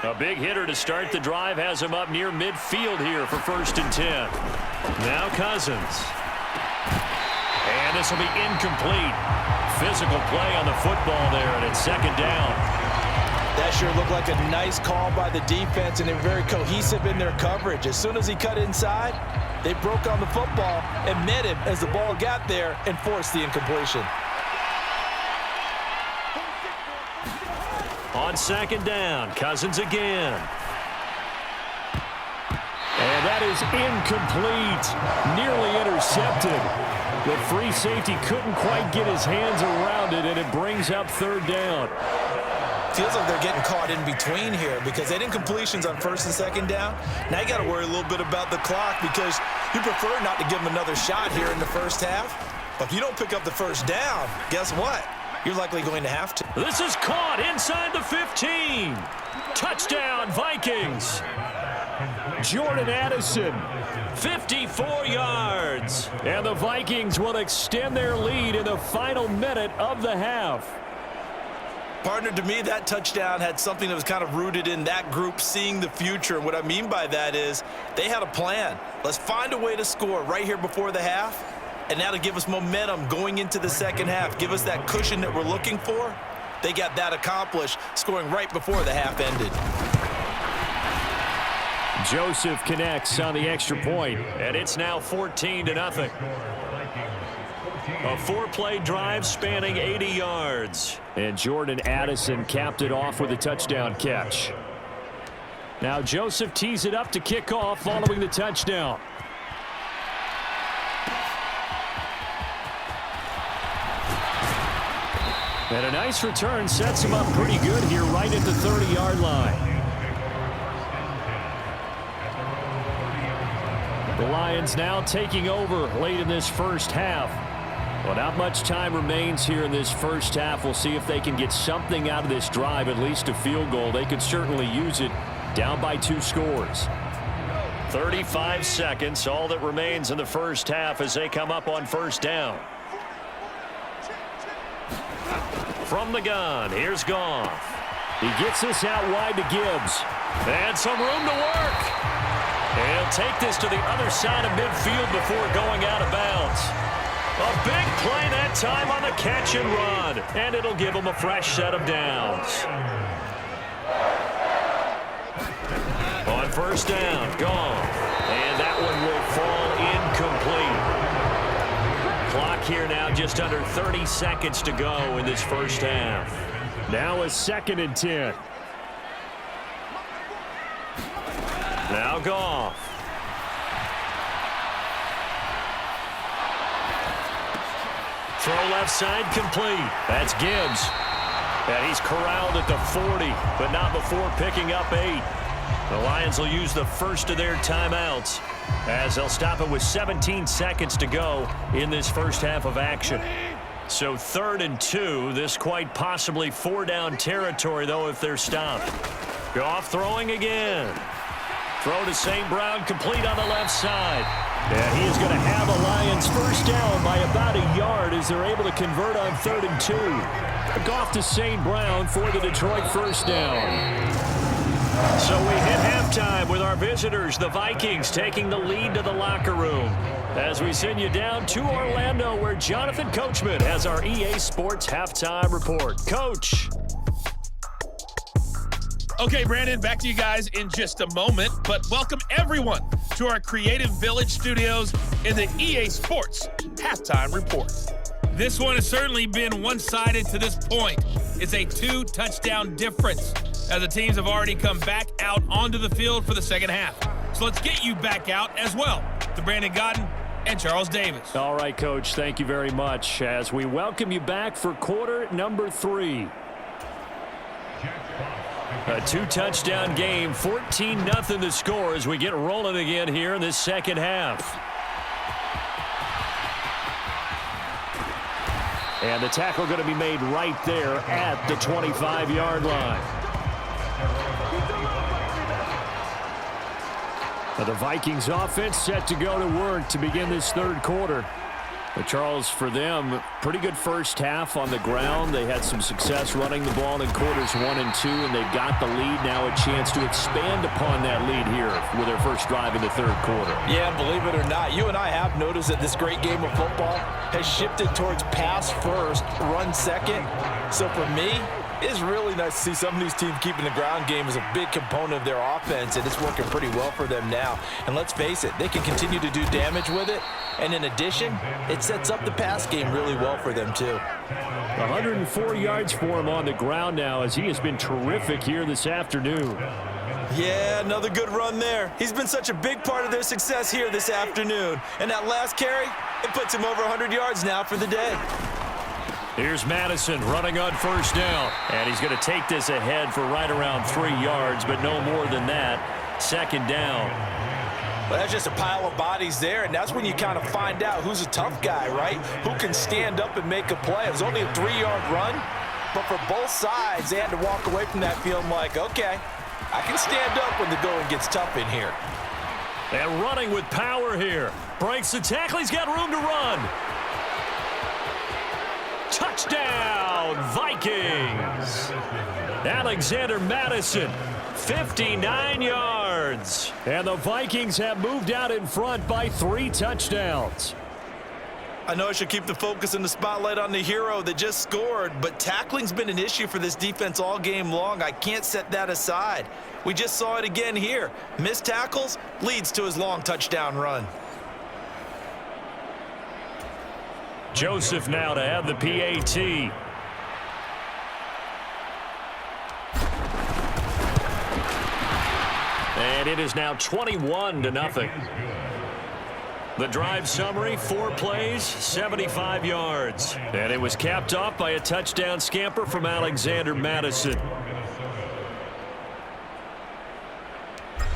A big hitter to start the drive has him up near midfield here for 1st and 10. Now Cousins. And this will be incomplete. Physical play on the football there, and it's 2nd down. That sure looked like a nice call by the defense, and they're very cohesive in their coverage. As soon as he cut inside, they broke on the football and met him as the ball got there and forced the incompletion. On 2nd down, Cousins again. And that is incomplete. Nearly intercepted. The free safety couldn't quite get his hands around it, and it brings up 3rd down. Feels like they're getting caught in between here because they had incompletions on 1st and 2nd down. Now you got to worry a little bit about the clock because you prefer not to give them another shot here in the 1st half. But if you don't pick up the 1st down, guess what? You're likely going to have to. This is caught inside the 15. Touchdown, Vikings. Jordan Addison, 54 yards. And the Vikings will extend their lead in the final minute of the half. Partner, to me, that touchdown had something that was kind of rooted in that group seeing the future. And what I mean by that is they had a plan. Let's find a way to score right here before the half. And now to give us momentum going into the 2nd half, give us that cushion that we're looking for. They got that accomplished, scoring right before the half ended. Joseph connects on the extra point, and it's now 14-0. A 4-play drive spanning 80 yards. And Jordan Addison capped it off with a touchdown catch. Now Joseph tees it up to kick off following the touchdown. And a nice return sets him up pretty good here right at the 30-yard line. The Lions now taking over late in this 1st half. Well, not much time remains here in this 1st half. We'll see if they can get something out of this drive, at least a field goal. They could certainly use it, down by 2 scores. 35 seconds, all that remains in the 1st half as they come up on 1st down. From the gun, here's Goff. He gets this out wide to Gibbs. And some room to work. And he'll take this to the other side of midfield before going out of bounds. A big play that time on the catch and run. And it'll give him a fresh set of downs. On 1st down, Goff. And that one will fall incomplete. Clock here now just under 30 seconds to go in this 1st half. Now a 2nd and 10. Now Goff. Throw left side complete. That's Gibbs. And he's corralled at the 40, but not before picking up 8. The Lions will use the first of their timeouts as they'll stop it with 17 seconds to go in this 1st half of action. So 3rd and 2, this quite possibly 4-down territory, though, if they're stopped. Goff throwing again. Throw to St. Brown, complete on the left side. And he is going to have a Lions 1st down by about a yard as they're able to convert on 3rd and 2. Goff to St. Brown for the Detroit 1st down. So we hit halftime with our visitors, the Vikings, taking the lead to the locker room. As we send you down to Orlando, where Jonathan Coachman has our EA Sports Halftime Report. Coach. Okay, Brandon, back to you guys in just a moment, but welcome everyone to our Creative Village studios in the EA Sports Halftime Report. This one has certainly been one-sided to this point. It's a 2-touchdown difference as the teams have already come back out onto the field for the 2nd half. So let's get you back out as well to Brandon Godden and Charles Davis. All right, Coach, thank you very much as we welcome you back for quarter number 3. A 2-touchdown game, 14-0 the score as we get rolling again here in this 2nd half. And the tackle going to be made right there at the 25-yard line. Now the Vikings offense set to go to work to begin this 3rd quarter. Charles, for them, pretty good first half on the ground. They had some success running the ball in quarters 1 and 2, and they got the lead. Now a chance to expand upon that lead here with their first drive in the third quarter. Yeah, believe it or not, you and I have noticed that this great game of football has shifted towards pass first, run second. So for me, it's really nice to see some of these teams keeping the ground game as a big component of their offense, and it's working pretty well for them now. And let's face it, they can continue to do damage with it. And in addition, it sets up the pass game really well for them, too. 104 yards for him on the ground now, as he has been terrific here this afternoon. Yeah, another good run there. He's been such a big part of their success here this afternoon. And that last carry, it puts him over 100 yards now for the day. Here's Madison running on first down. And he's going to take this ahead for right around 3 yards, but no more than that. Second down. Well, that's just a pile of bodies there, and that's when you kind of find out who's a tough guy, right? Who can stand up and make a play. It was only a 3-yard run, but for both sides, they had to walk away from that feeling like, okay, I can stand up when the going gets tough in here. And running with power here. Breaks the tackle. He's got room to run. Touchdown, Vikings. Alexander Madison, 59 yards. And the Vikings have moved out in front by 3 touchdowns. I know I should keep the focus and the spotlight on the hero that just scored, but tackling's been an issue for this defense all game long. I can't set that aside. We just saw it again here. Missed tackles leads to his long touchdown run. Joseph now to have the PAT. And it is now 21-0. The drive summary, 4 plays, 75 yards. And it was capped off by a touchdown scamper from Alexander Madison.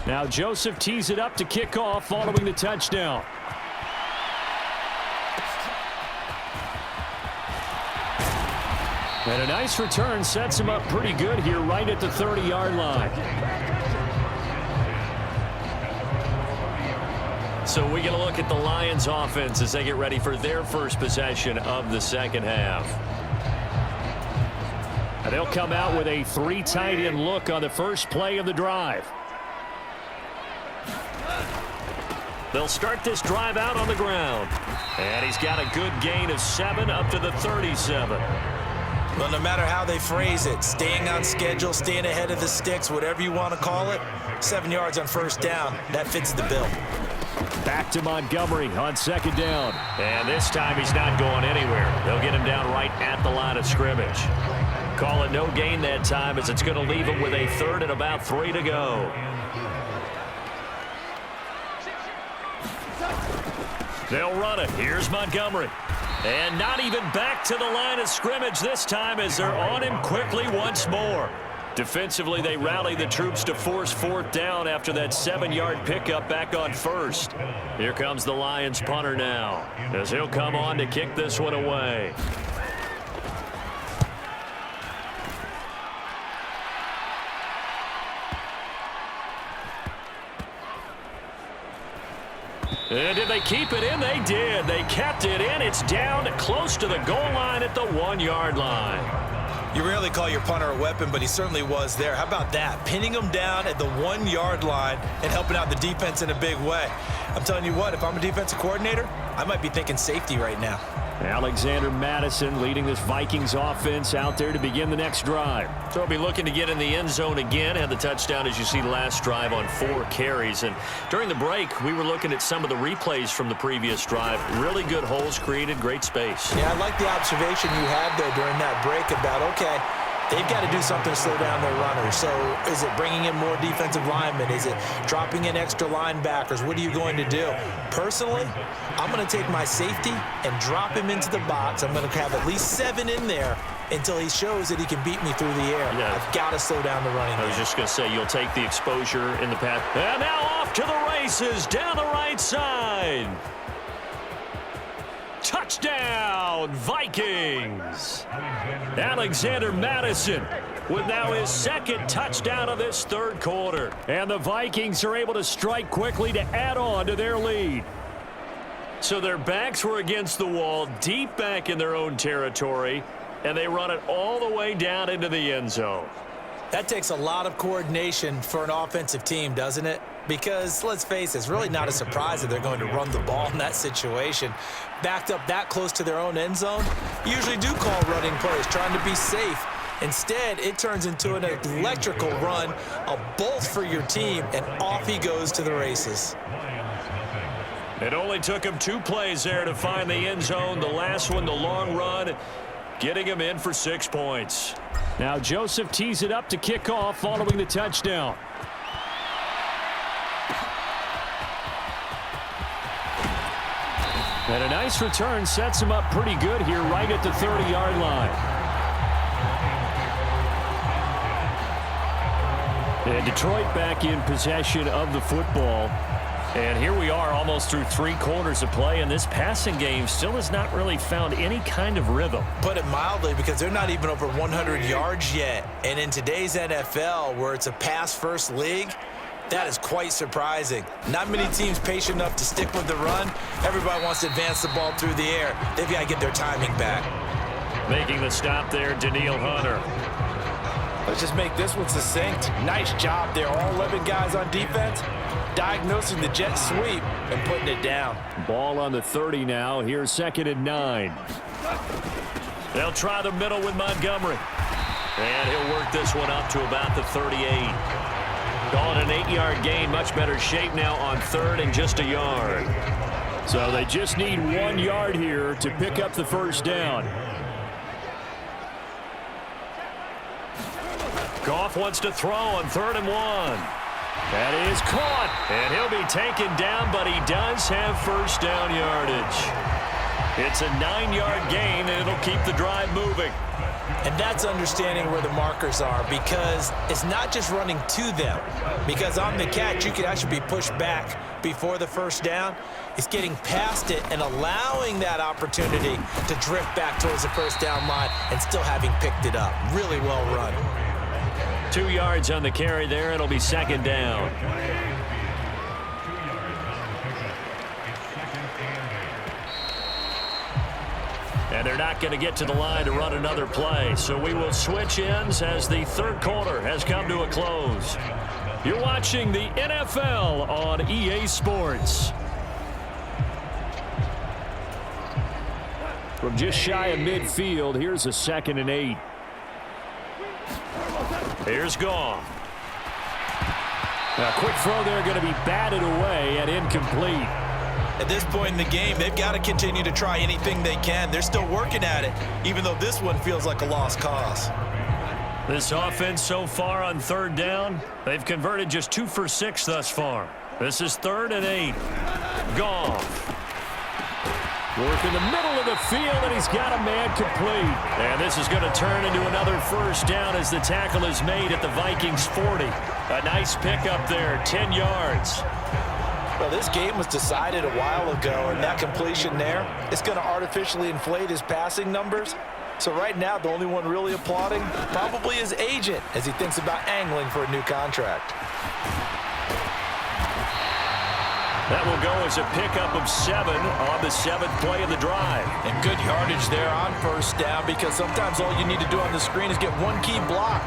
Now Joseph tees it up to kick off following the touchdown. And a nice return sets him up pretty good here right at the 30-yard line. So we get a look at the Lions offense as they get ready for their first possession of the second half. And they'll come out with a 3 tight end look on the first play of the drive. They'll start this drive out on the ground. And he's got a good gain of 7 up to the 37. Well, no matter how they phrase it, staying on schedule, staying ahead of the sticks, whatever you want to call it, 7 yards on first down, that fits the bill. Back to Montgomery on second down. And this time he's not going anywhere. They'll get him down right at the line of scrimmage. Call it no gain that time as it's going to leave him with a 3rd and about 3 to go. They'll run it. Here's Montgomery. And not even back to the line of scrimmage this time as they're on him quickly once more. Defensively, they rally the troops to force 4th down after that 7-yard pickup back on first. Here comes the Lions punter now as he'll come on to kick this one away. And did they keep it in? They did. They kept it in. It's down close to the goal line at the 1-yard line. You rarely call your punter a weapon, but he certainly was there. How about that? Pinning him down at the 1-yard line and helping out the defense in a big way. I'm telling you what, if I'm a defensive coordinator, I might be thinking safety right now. Alexander Madison leading this Vikings offense out there to begin the next drive. So he'll be looking to get in the end zone again. Had the touchdown, as you see, last drive on 4 carries. And during the break, we were looking at some of the replays from the previous drive. Really good holes created, great space. Yeah, I like the observation you had there during that break about, okay, they've got to do something to slow down their runners. So is it bringing in more defensive linemen? Is it dropping in extra linebackers? What are you going to do? Personally, I'm going to take my safety and drop him into the box. I'm going to have at least 7 in there until he shows that he can beat me through the air. Yeah. I've got to slow down the running game. I was just going to say, you'll take the exposure in the pass. And now off to the races down the right side. Touchdown, Vikings! Alexander Madison with now his 2nd touchdown of this 3rd quarter. And the Vikings are able to strike quickly to add on to their lead. So their backs were against the wall, deep back in their own territory, and they run it all the way down into the end zone. That takes a lot of coordination for an offensive team, doesn't it? Because, let's face it, it's really not a surprise that they're going to run the ball in that situation. Backed up that close to their own end zone, usually do call running plays, trying to be safe. Instead, it turns into an electrical run, a bolt for your team, and off he goes to the races. It only took him 2 plays there to find the end zone. The last one, the long run, getting him in for 6 points. Now Joseph tees it up to kick off following the touchdown. And a nice return sets him up pretty good here right at the 30-yard line. And Detroit back in possession of the football. And here we are almost through 3 quarters of play, and this passing game still has not really found any kind of rhythm. Put it mildly, because they're not even over 100 yards yet. And in today's NFL, where it's a pass-first league, that is quite surprising. Not many teams patient enough to stick with the run. Everybody wants to advance the ball through the air. They've got to get their timing back. Making the stop there, Daniil Hunter. Let's just make this one succinct. Nice job there. All 11 guys on defense diagnosing the jet sweep and putting it down. Ball on the 30 now. Here's 2nd and 9. They'll try the middle with Montgomery. And he'll work this one up to about the 38. Call it an 8-yard gain. Much better shape now on 3rd and just a yard. So they just need 1 yard here to pick up the first down. Goff wants to throw on 3rd and 1. That is caught, and he'll be taken down, but he does have first down yardage. It's a 9-yard gain, and it'll keep the drive moving. And that's understanding where the markers are, because it's not just running to them. Because on the catch, you can actually be pushed back before the first down. It's getting past it and allowing that opportunity to drift back towards the first down line and still having picked it up. Really well run. 2 yards on the carry there. It'll be 2nd down. And they're not going to get to the line to run another play. So we will switch ends as the 3rd quarter has come to a close. You're watching the NFL on EA Sports. From just shy of midfield, here's a 2nd and 8. Here's Goff. A quick throw there, going to be batted away and incomplete. At this point in the game, they've got to continue to try anything they can. They're still working at it, even though this one feels like a lost cause. This offense so far on 3rd down, they've converted just 2 for 6 thus far. This is 3rd and 8. Goff. Work in the middle of the field, and he's got a man complete. And this is going to turn into another first down as the tackle is made at the Vikings 40. A nice pickup there, 10 yards. Well, this game was decided a while ago, and that completion there is going to artificially inflate his passing numbers. So right now, the only one really applauding probably his agent as he thinks about angling for a new contract. That will go as a pickup of 7 on the 7th play of the drive. And good yardage there on first down, because sometimes all you need to do on the screen is get one key block.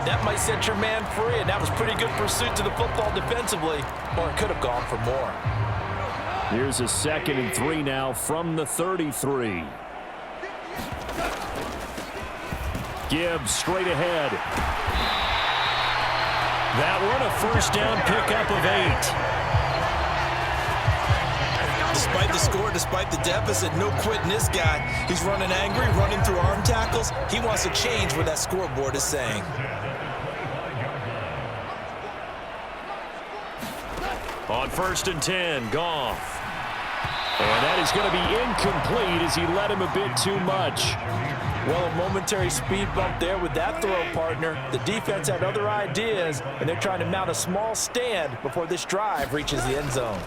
That might set your man free, and that was pretty good pursuit to the football defensively, or it could have gone for more. Here's a 2nd and 3 now from the 33. Gibbs straight ahead. That one a first down pickup of 8. Despite the score, despite the deficit, no quitting this guy. He's running angry, running through arm tackles. He wants to change what that scoreboard is saying. On 1st and 10, Goff. And that is going to be incomplete as he led him a bit too much. Well, a momentary speed bump there with that throw, partner. The defense had other ideas, and they're trying to mount a small stand before this drive reaches the end zone.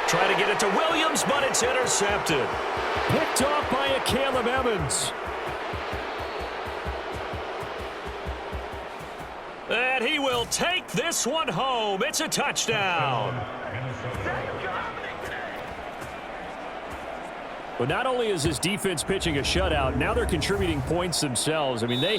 Try to get it to Williams, but it's intercepted. Picked off by a Caleb Evans. And he will take this one home. It's a touchdown. But not only is his defense pitching a shutout, now they're contributing points themselves. I mean, they